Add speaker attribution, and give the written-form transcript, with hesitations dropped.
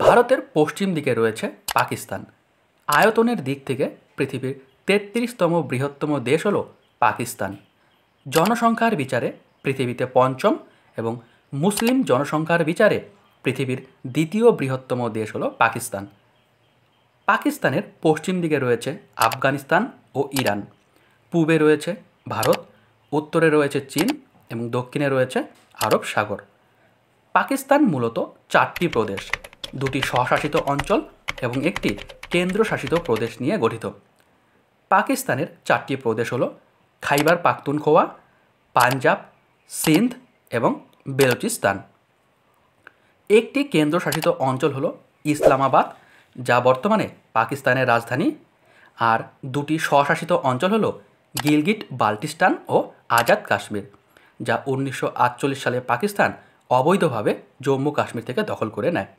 Speaker 1: ভারতের পশ্চিম দিকে রয়েছে পাকিস্তান। আয়তনের দিক থেকে পৃথিবীর ৩৩তম বৃহত্তম দেশ হল পাকিস্তান। জনসংখ্যার বিচারে পৃথিবীতে পঞ্চম এবং মুসলিম জনসংখ্যার বিচারে পৃথিবীর দ্বিতীয় বৃহত্তম দেশ হল পাকিস্তান। পাকিস্তানের পশ্চিম দিকে রয়েছে আফগানিস্তান ও ইরান, পূবে রয়েছে ভারত, উত্তরে রয়েছে চীন এবং দক্ষিণে রয়েছে আরব সাগর। পাকিস্তান মূলত 4টি প্রদেশ, 2টি স্বশাসিত অঞ্চল এবং একটি কেন্দ্রশাসিত প্রদেশ নিয়ে গঠিত। পাকিস্তানের 4টি প্রদেশ হল খাইবার পাখতুনখোয়া, পাঞ্জাব, সিন্ধ এবং বেলুচিস্তান। একটি কেন্দ্রশাসিত অঞ্চল হল ইসলামাবাদ, যা বর্তমানে পাকিস্তানের রাজধানী, আর 2টি স্বশাসিত অঞ্চল হল গিলগিট বাল্টিস্তান ও আজাদ কাশ্মীর, যা 1948 সালে পাকিস্তান অবৈধভাবে জম্মু কাশ্মীর থেকে দখল করে নেয়।